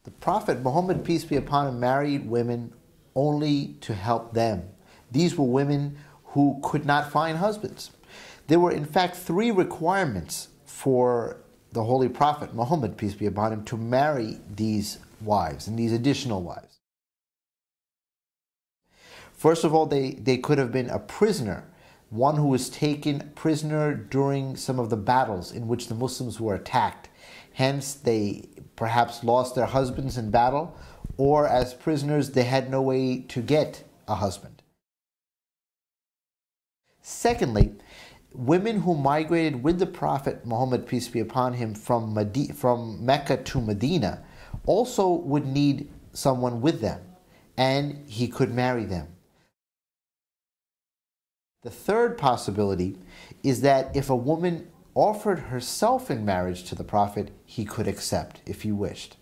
The Prophet Muhammad, peace be upon him, married women only to help them. These were women who could not find husbands. There were in fact 3 requirements for the Holy Prophet Muhammad, peace be upon him, to marry these wives and these additional wives. First of all, they could have been a prisoner, one who was taken prisoner during some of the battles in which the Muslims were attacked. Hence, they perhaps lost their husbands in battle, or as prisoners, they had no way to get a husband. Secondly, women who migrated with the Prophet Muhammad, peace be upon him, from Mecca to Medina also would need someone with them, and he could marry them. The third possibility is that if a woman offered herself in marriage to the Prophet, he could accept if he wished.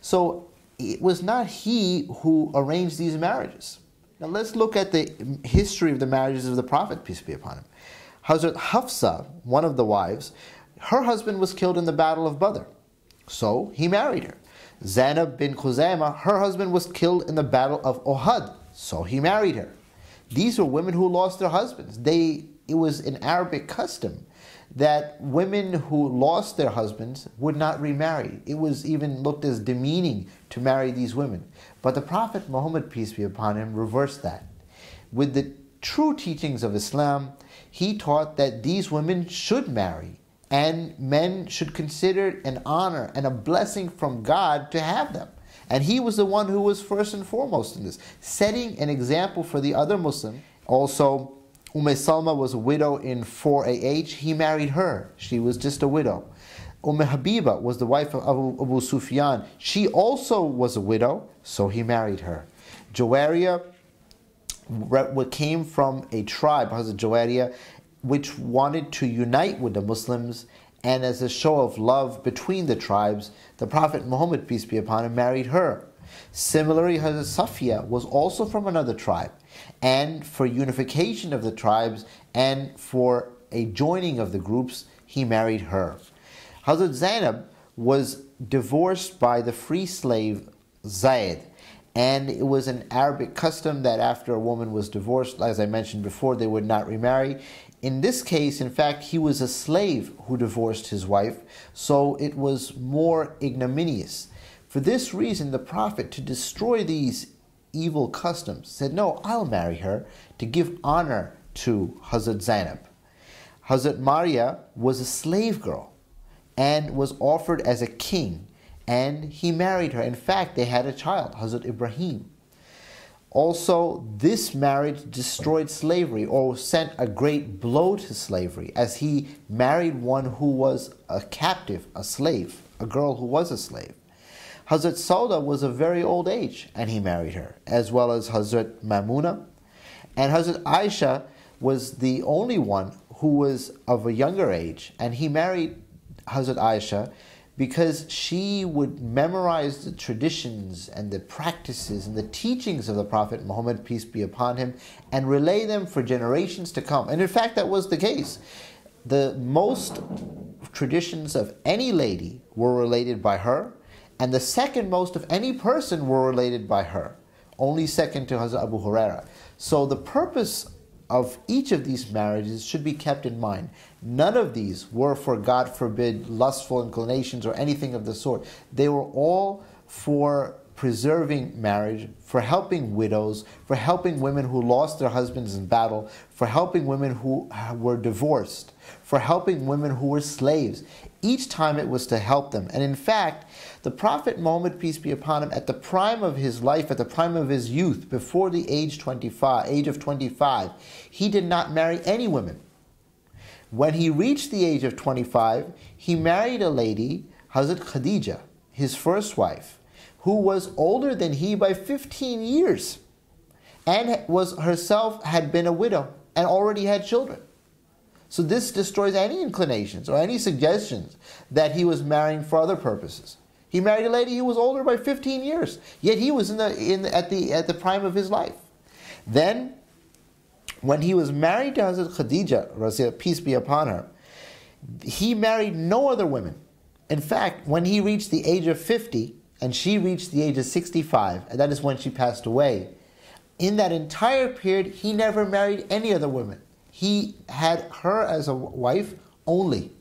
So it was not he who arranged these marriages. Now let's look at the history of the marriages of the Prophet, peace be upon him. Hazrat Hafsa, one of the wives, her husband was killed in the Battle of Badr, so he married her. Zainab bin Khuzaymah, her husband was killed in the Battle of Uhud, so he married her. These were women who lost their husbands. It was an Arabic custom that women who lost their husbands would not remarry. It was even looked as demeaning to marry these women. But the Prophet Muhammad, peace be upon him, reversed that. With the true teachings of Islam, he taught that these women should marry, and men should consider it an honor and a blessing from God to have them. And he was the one who was first and foremost in this, setting an example for the other Muslims. Also, Salma was a widow in 4 AH. He married her. She was just a widow. Habiba was the wife of Abu Sufyan. She also was a widow, so he married her. Juwariya came from a tribe, Hazrat Juwariya, which wanted to unite with the Muslims, and as a show of love between the tribes, the Prophet Muhammad, peace be upon him, married her. Similarly, Hazrat Safiya was also from another tribe, and for unification of the tribes and for a joining of the groups, he married her. Hazrat Zainab was divorced by the free slave Zayd, and it was an Arabic custom that after a woman was divorced, as I mentioned before, they would not remarry. In this case, in fact, he was a slave who divorced his wife, so it was more ignominious. For this reason, the Prophet, to destroy these evil customs, said, no, I'll marry her to give honor to Hazrat Zainab. Hazrat Maria was a slave girl and was offered as a king, and he married her. In fact, they had a child, Hazrat Ibrahim. Also, this marriage destroyed slavery, or sent a great blow to slavery, as he married one who was a captive, a slave, a girl who was a slave. Hazrat Sauda was of very old age, and he married her, as well as Hazrat Mamuna. And Hazrat Aisha was the only one who was of a younger age, and he married Hazrat Aisha because she would memorize the traditions and the practices and the teachings of the Prophet Muhammad, peace be upon him, and relay them for generations to come. And in fact, that was the case. The most traditions of any lady were related by her, and the second most of any person were related by her, only second to Hazrat Abu Huraira. So the purpose of each of these marriages should be kept in mind. None of these were for, God forbid, lustful inclinations or anything of the sort. They were all for preserving marriage, for helping widows, for helping women who lost their husbands in battle, for helping women who were divorced, for helping women who were slaves. Each time it was to help them. And in fact, the Prophet Muhammad, peace be upon him, at the prime of his life, at the prime of his youth, before the age of 25, he did not marry any women. When he reached the age of 25, he married a lady, Hazrat Khadija, his first wife, who was older than he by 15 years, and was herself had been a widow and already had children. So this destroys any inclinations or any suggestions that he was marrying for other purposes. He married a lady who was older by 15 years, yet he was at the prime of his life. Then, when he was married to Hazrat Khadija, peace be upon her, he married no other women. In fact, when he reached the age of 50, and she reached the age of 65, and that is when she passed away. In that entire period, he never married any other women. He had her as a wife only.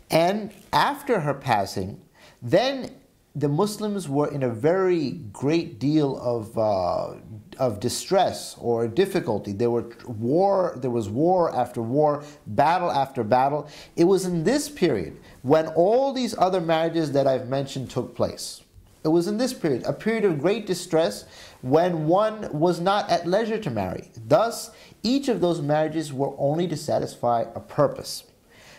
And after her passing, then the Muslims were in a very great deal of distress or difficulty. There was war after war, battle after battle. It was in this period when all these other marriages that I've mentioned took place. It was in this period, a period of great distress, when one was not at leisure to marry. Thus, each of those marriages were only to satisfy a purpose.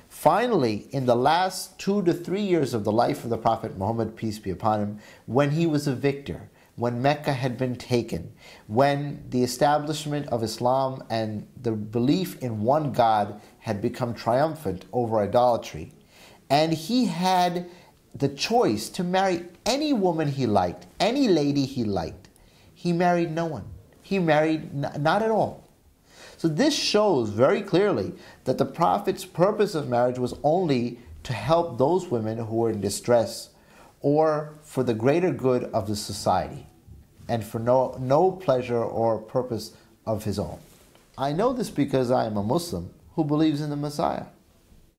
Finally, in the last 2 to 3 years of the life of the Prophet Muhammad, peace be upon him, when he was a victor, when Mecca had been taken, when the establishment of Islam and the belief in one God had become triumphant over idolatry, and he had the choice to marry any woman he liked, any lady he liked, he married no one. He married not at all. So this shows very clearly that the Prophet's purpose of marriage was only to help those women who were in distress, or for the greater good of the society, and for no pleasure or purpose of his own. I know this because I am a Muslim who believes in the Messiah.